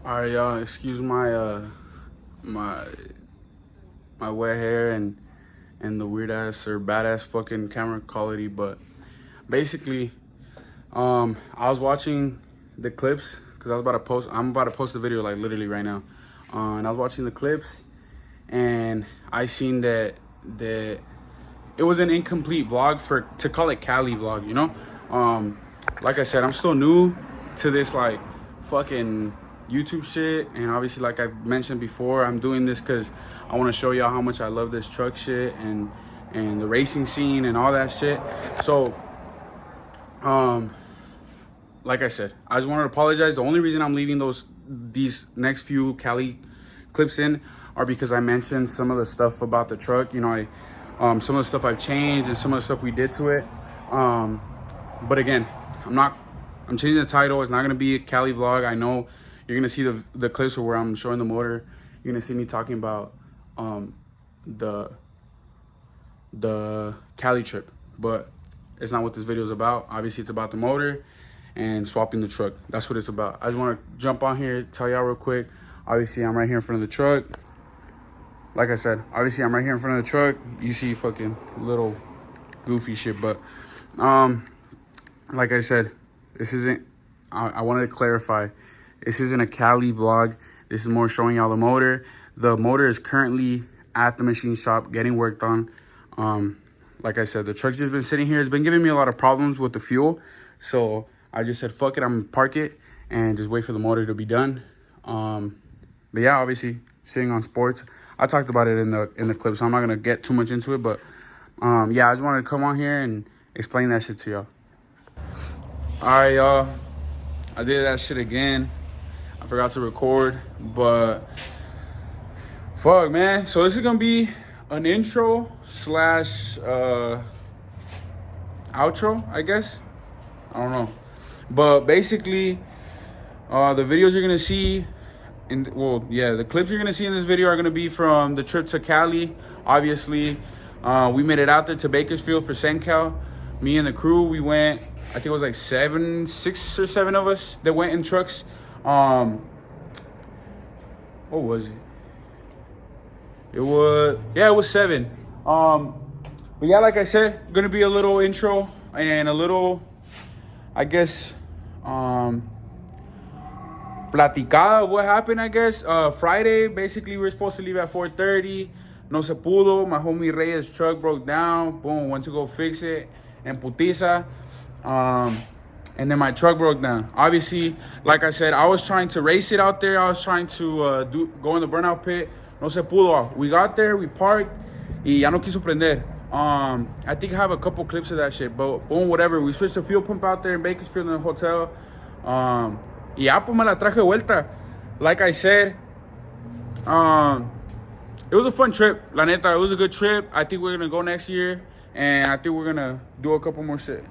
All right, y'all. Excuse my my wet hair and the weird ass or badass fucking camera quality, but basically, I was watching the clips because I was about to post. I'm about to post the video like literally right now, and I was watching the clips, and I seen that it was an incomplete vlog for to call it Cali vlog. Like I said, I'm still new to this like fucking YouTube shit, and obviously, like I've mentioned before, I'm doing this because I want to show y'all how much I love this truck shit and the racing scene and all that shit. So, like I said, I just wanted to apologize. The only reason I'm leaving these next few Cali clips in are because I mentioned some of the stuff about the truck. Some of the stuff I've changed and some of the stuff we did to it. But again, I'm changing the title. It's not gonna be a Cali vlog. I know you're gonna see the clips where I'm showing the motor. You're gonna see me talking about the Cali trip, but it's not what this video is about. Obviously, it's about the motor and swapping the truck. That's what it's about. I just want to jump on here, tell y'all real quick. Obviously, I'm right here in front of the truck. Like I said, obviously, I'm right here in front of the truck. You see fucking little goofy shit, but like I said, this isn't, I wanted to clarify, this isn't a Cali vlog. This is more showing y'all the motor. The motor is currently at the machine shop getting worked on. Like I said, the truck's just been sitting here. It's been giving me a lot of problems with the fuel. So I just said, fuck it, I'm gonna park it and just wait for the motor to be done. But yeah, obviously, sitting on sports. I talked about it in the clip, so I'm not gonna get too much into it. But yeah, I just wanted to come on here and explain that shit to y'all. All right, y'all. I did that shit again. I forgot to record, but fuck, man. So this is gonna be an intro slash outro, I guess. I don't know, but basically, the videos you're gonna see the clips you're gonna see in this video are gonna be from the trip to Cali. Obviously, we made it out there to Bakersfield for SenCal. Me and the crew, we went. I think it was like 6 or 7 of us that went in trucks. What was it? It was 7. But yeah, like I said, gonna be a little intro and a little, I guess, platicada of what happened, I guess. Friday, basically, we were supposed to leave at 4:30. No se pudo. My homie Reyes' truck broke down. Boom, went to go fix it and putiza. And then my truck broke down. Obviously, like I said, I was trying to race it out there. I was trying to go in the burnout pit. No se pudo. We got there, we parked, y ya no quiso prender. I think I have a couple clips of that shit, but boom, whatever. We switched the fuel pump out there in Bakersfield in the hotel. Y ya pues me la traje de vuelta. Like I said, it was a fun trip. La neta, it was a good trip. I think we're gonna go next year, and I think we're gonna do a couple more shit.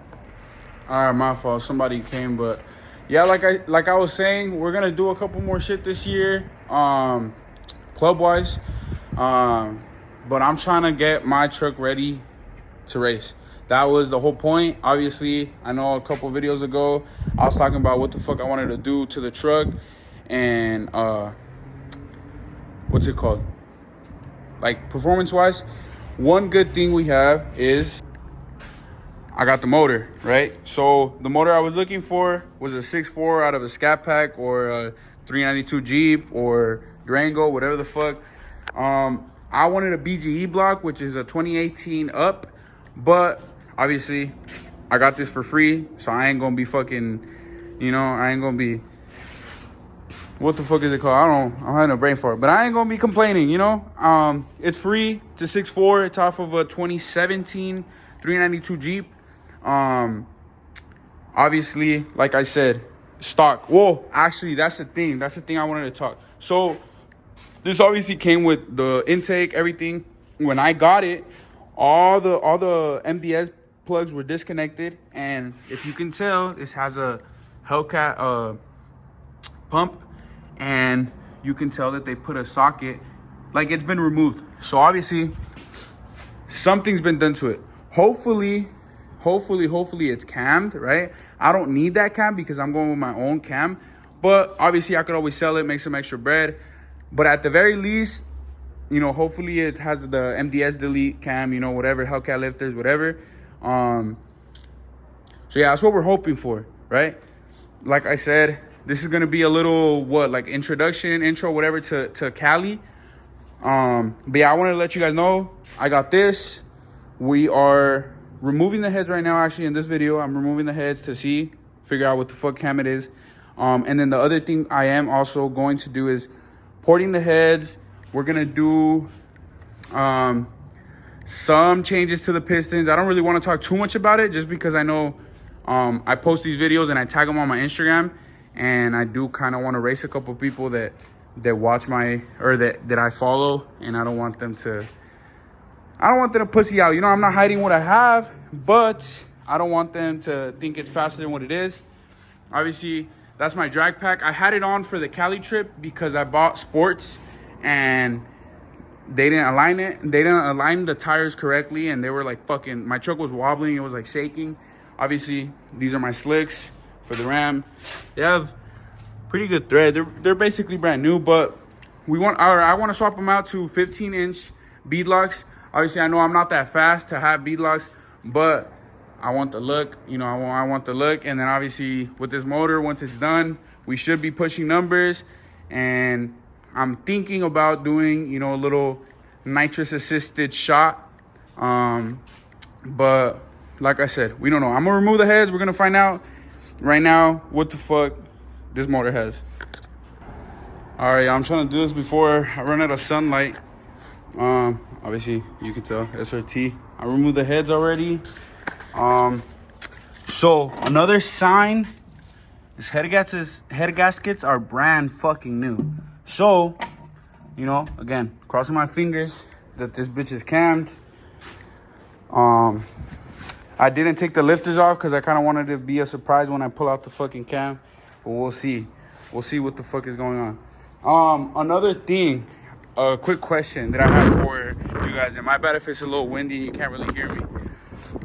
All right, my fault. Somebody came, but yeah, like I was saying, we're gonna do a couple more shit this year, club wise. But I'm trying to get my truck ready to race. That was the whole point. Obviously, I know a couple videos ago I was talking about what the fuck I wanted to do to the truck, and what's it called? Like performance wise, one good thing we have is I got the motor, right? So the motor I was looking for was a 6.4 out of a Scat Pack or a 392 Jeep or Durango, whatever the fuck. I wanted a BGE block, which is a 2018 up, but obviously I got this for free, so I ain't gonna be fucking, I ain't gonna be, what the fuck is it called? I don't know. I'm having a brain fart, but I ain't gonna be complaining, It's free. It's a 6.4. It's off of a 2017 392 Jeep. Obviously, like I said, stock. Whoa, actually, that's the thing. That's the thing I wanted to talk. So this obviously came with the intake, everything. When I got it, all the MDS plugs were disconnected, and if you can tell, this has a Hellcat pump, and you can tell that they put a socket, like it's been removed. So obviously, something's been done to it. Hopefully it's cammed, right? I don't need that cam because I'm going with my own cam, But obviously I could always sell it, make some extra bread. But at the very least, you know, hopefully it has the MDS delete cam, you know, whatever, Hellcat lifters, whatever. So yeah, that's what we're hoping for, right? Like I said, this is gonna be a little like intro, whatever, to Cali. But yeah, I wanted to let you guys know I got this. We are removing the heads right now. Actually, in this video, I'm removing the heads to figure out what the fuck cam it is. And then the other thing I am also going to do is porting the heads. We're gonna do some changes to the pistons. I don't really want to talk too much about it, just because I know I post these videos and I tag them on my Instagram, and I do kind of want to race a couple people that watch that I follow, and I don't want them to pussy out. You know, I'm not hiding what I have, but I don't want them to think it's faster than what it is. Obviously, that's my drag pack. I had it on for the Cali trip because I bought sports and they didn't align it. They didn't align the tires correctly, and they were like fucking, my truck was wobbling. It was like shaking. Obviously, these are my slicks for the Ram. They have pretty good thread. They're basically brand new, but I want to swap them out to 15-inch beadlocks. Obviously, I know I'm not that fast to have beadlocks, but I want the look. You know, I want the look. And then obviously with this motor, once it's done, we should be pushing numbers. And I'm thinking about doing, you know, a little nitrous assisted shot. But like I said, we don't know. I'm gonna remove the heads. We're gonna find out right now what the fuck this motor has. All right, I'm trying to do this before I run out of sunlight. Obviously you can tell SRT. I removed the heads already. So another sign is head gaskets are brand fucking new. So, you know, again, crossing my fingers that this bitch is cammed. I didn't take the lifters off because I kind of wanted to be a surprise when I pull out the fucking cam. But we'll see. We'll see what the fuck is going on. Another thing, a quick question that I have for you guys. And my bad if it's a little windy and you can't really hear me.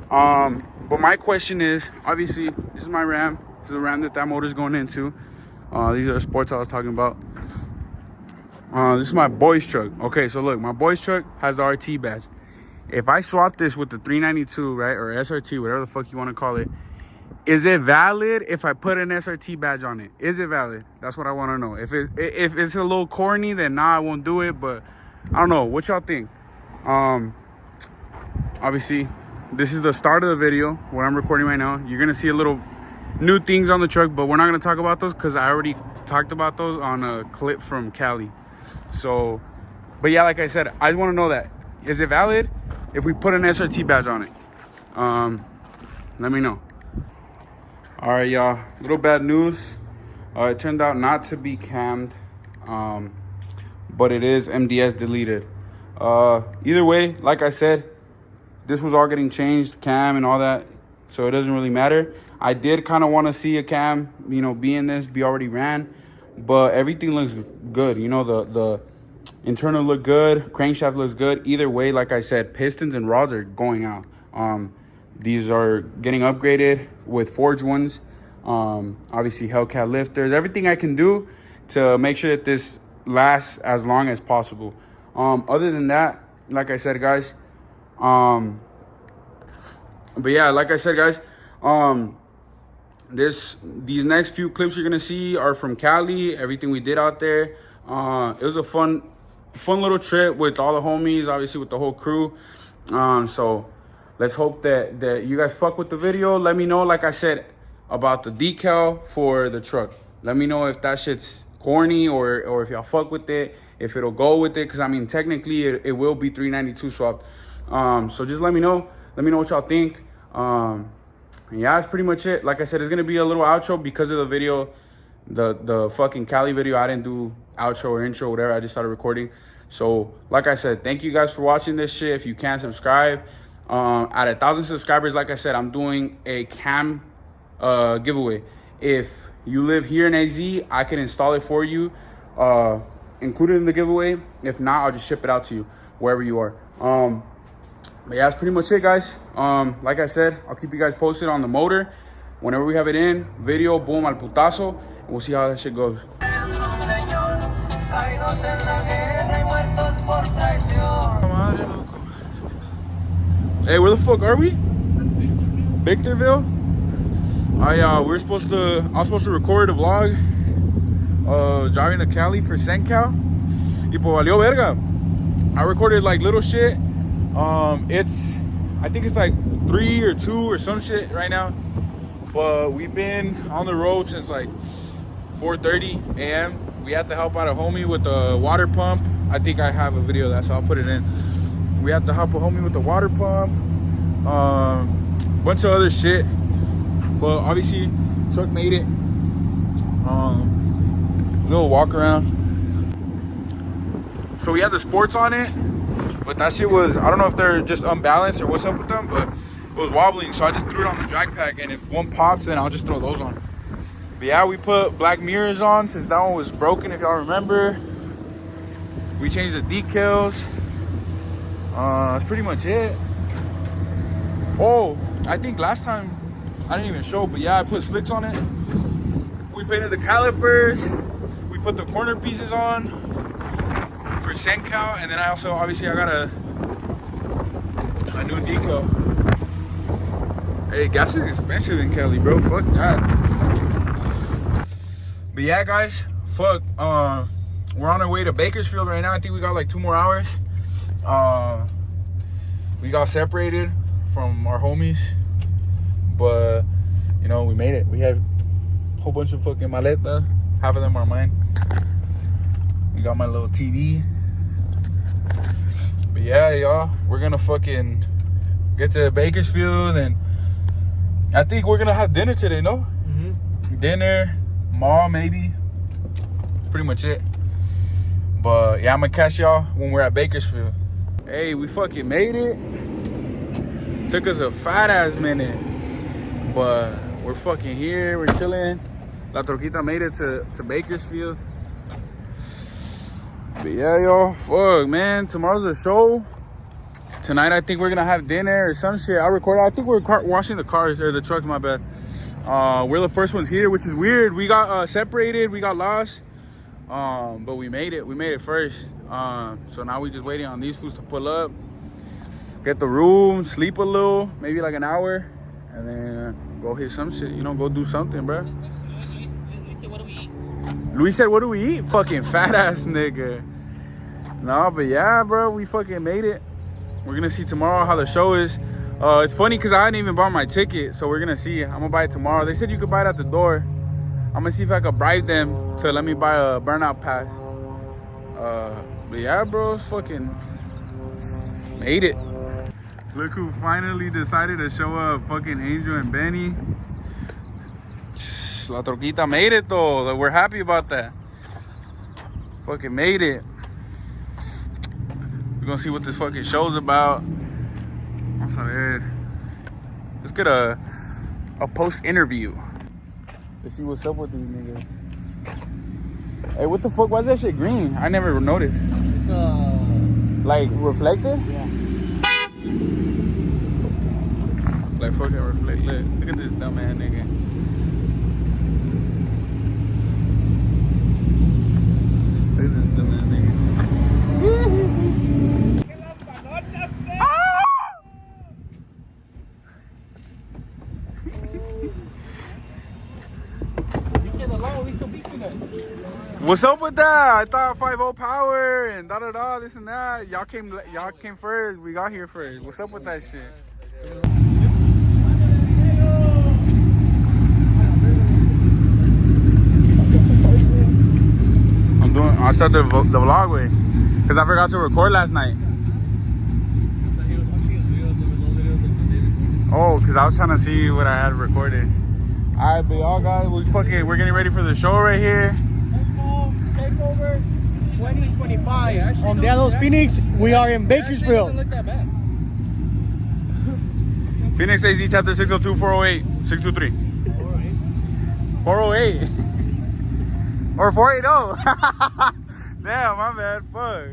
But my question is, obviously, this is my Ram. This is the Ram that motor's going into. These are the sports I was talking about. This is my boy's truck. Okay, so look, my boy's truck has the RT badge. If I swap this with the 392, right, or SRT, whatever the fuck you want to call it, is it valid if I put an SRT badge on it? Is it valid? That's what I want to know. If it's a little corny, then nah, I won't do it. But I don't know. What y'all think? Obviously, this is the start of the video, what I'm recording right now. You're going to see a little new things on the truck, but we're not going to talk about those because I already talked about those on a clip from Cali. So, but yeah, like I said, I just want to know that. Is it valid if we put an SRT badge on it? Let me know. All right, y'all, little bad news. It turned out not to be cammed, but it is MDS deleted. Either way, like I said, this was all getting changed, cam and all that, so it doesn't really matter. I did kind of want to see a cam, you know, be already ran, but everything looks good. You know, the internal look good, crankshaft looks good. Either way, like I said, pistons and rods are going out. These are getting upgraded with forged ones. Obviously Hellcat lifters, everything I can do to make sure that this lasts as long as possible. Other than that, like I said, guys, but yeah, like I said, guys, these next few clips you're gonna see are from Cali, everything we did out there. It was a fun little trip with all the homies, obviously with the whole crew. So let's hope that you guys fuck with the video. Let me know, like I said, about the decal for the truck. Let me know if that shit's corny or if y'all fuck with it, if it'll go with it, because I mean technically it will be 392 swapped. So just let me know what y'all think. And yeah, that's pretty much it. Like I said, it's gonna be a little outro because of the video, the fucking Cali video. I didn't do outro or intro, whatever. I just started recording. So like I said, thank you guys for watching this shit. If you can, subscribe. At 1,000 subscribers, like I said, I'm doing a cam giveaway. If you live here in AZ, I can install it for you, included in the giveaway. If not, I'll just ship it out to you wherever you are. But yeah, that's pretty much it, guys. Like I said, I'll keep you guys posted on the motor whenever we have it in. Video, boom, al putazo. We'll see how that shit goes. Hey, where the fuck are we? Victorville? I was supposed to record a vlog driving to Cali for SenCal. Y pues valió verga. I recorded like little shit. I think it's like 3 or 2 or some shit right now. But we've been on the road since like 4:30 a.m. We had to help out a homie with the water pump. I think I have a video of that, so I'll put it in. We had to help a homie with the water pump. Bunch of other shit. But obviously, truck made it. Little walk around. So we had the sports on it, but that shit was, I don't know if they're just unbalanced or what's up with them, but it was wobbling. So I just threw it on the drag pack, and if one pops, then I'll just throw those on. But yeah, we put black mirrors on since that one was broken, if y'all remember. We changed the decals. That's pretty much it. Oh, I think last time I didn't even show, but yeah, I put slicks on it. We painted the calipers. We put the corner pieces on for SenCal, and then I also, obviously, I got a new decal. Hey, gas is expensive in Cali, bro. Fuck that. But yeah, guys, fuck. We're on our way to Bakersfield right now. I think we got like 2 more hours. We got separated from our homies, but you know, we made it. We have a whole bunch of fucking maletas. Half of them are mine. We got my little TV. But yeah, y'all, we're gonna fucking get to Bakersfield, and I think we're gonna have dinner today, no? Mm-hmm. Dinner, mall, maybe. Pretty much it. But yeah, I'm gonna catch y'all when we're at Bakersfield. Hey, we fucking made it. Took us a fat ass minute, but we're fucking here. We're chilling. La Troquita made it to Bakersfield. But yeah, y'all, fuck, man. Tomorrow's a show. Tonight, I think we're gonna have dinner or some shit. I recorded. I think we're washing the cars or the trucks. My bad. We're the first ones here, which is weird. We got separated. We got lost. But we made it. We made it first. So now we just waiting on these fools to pull up, get the room, sleep a little, maybe like an hour, and then go hit some shit. You know, go do something, bro. Luis said, what do we eat? Luis said, what do we eat? Fucking fat ass nigga. No, but yeah, bro, we fucking made it. We're gonna see tomorrow how the show is. It's funny because I hadn't even bought my ticket, so we're gonna see. I'm gonna buy it tomorrow. They said you could buy it at the door. I'm gonna see if I could bribe them to let me buy a burnout pass. But yeah, bro, fucking made it. Look who finally decided to show up, fucking Angel and Benny. La Troquita made it though. We're happy about that. Fucking made it. We're gonna see what this fucking show's about. Vamos a ver. Let's get a post interview. Let's see what's up with these niggas. Hey, what the fuck? Why is that shit green? I never noticed. It's like reflected? Yeah. Like fucking reflect. Look at this dumb ass nigga. Look at this dumb ass nigga. What's up with that? I thought 5-0 power and da this and that. Y'all came first. We got here first. What's up with that shit? I started the vlog with, because I forgot to record last night. Oh, because I was trying to see what I had recorded. Alright, but y'all guys, we're getting ready for the show right here. Takeover 2025 on Delos Phoenix. We are in Bakersfield. Doesn't look that bad. Phoenix AZ chapter 602 408 623 408 or 480. Damn, my bad. Fuck.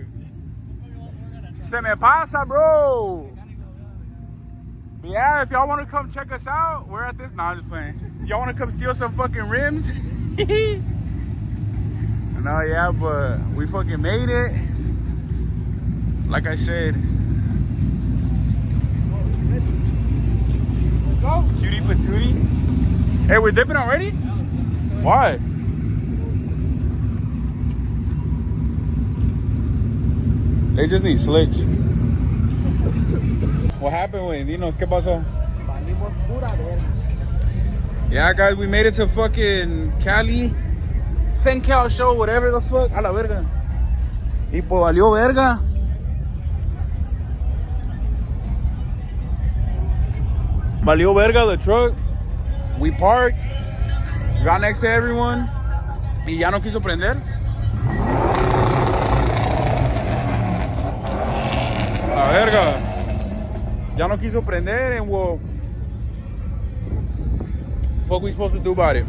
Se me pasa, bro. But yeah, if y'all want to come check us out, we're at this. Nah, I'm just playing. If y'all want to come steal some fucking rims, No, yeah, but we fucking made it. Like I said. Go. Cutie patootie. Hey, we're dipping already? Why? They just need slicks. What happened, güey? Dinos, ¿qué pasó? Yeah, guys, we made it to fucking Cali. Sencal show, whatever the fuck. A la verga. Y pues valió verga. Valió verga the truck. We parked. Got next to everyone. Y ya no quiso prender. La verga. Ya no quiso prender, and well, fuck we supposed to do about it?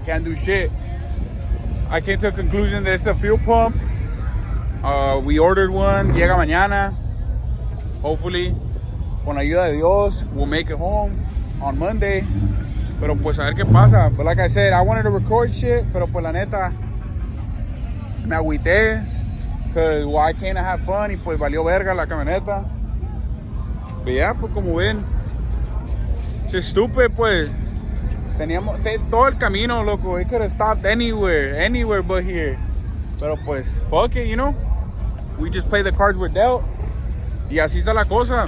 Can't do shit. I came to a conclusion that it's a fuel pump. We ordered one. Llega mañana. Hopefully, con la ayuda de Dios, we'll make it home on Monday. Pero pues a ver qué pasa. But like I said, I wanted to record shit, pero pues la neta me agüité. Cause well, I came to have fun y pues valió verga la camioneta. But yeah, pues como ven, it's stupid, pues. Teníamos todo el camino, loco. It could have stopped anywhere but here. Pero pues, fuck it, you know. We just play the cards we're dealt. Y así está la cosa.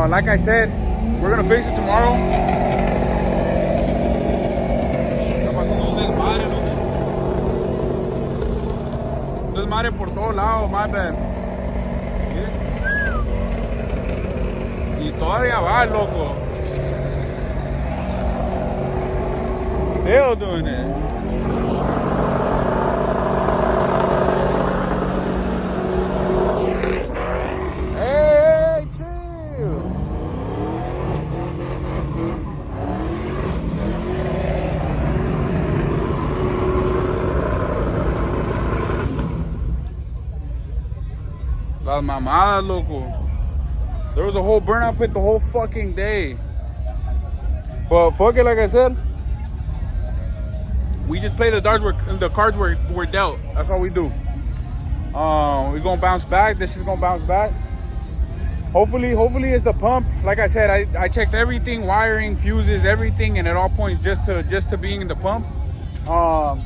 Like I said, we're gonna fix it tomorrow. Está pasando un desmadre, loco. Un desmadre por todos lados, my bad. Y todavía va, loco. Still doing it. Hey, chill. Las mamadas, loco. There was a whole burnout pit the whole fucking day. But fuck it, like I said, we just play the cards we're dealt. That's all we do. We're gonna bounce back. This is gonna bounce back. Hopefully it's the pump. Like I said, I checked everything, wiring, fuses, everything, and it all points just to being in the pump. An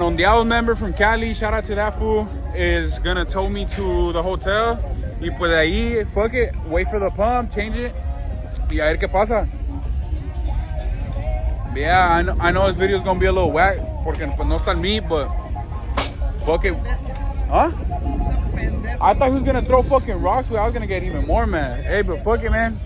Ondeado member from Cali, shout out to that fool, is gonna tow me to the hotel. Y pues de ahí, fuck it, wait for the pump, change it, y a ver qué pasa. Yeah, I know this video is gonna be a little whack, porque pues no está el meat, but fuck it. Huh? I thought he was gonna throw fucking rocks, but I was gonna get even more mad. Hey, but fuck it, man.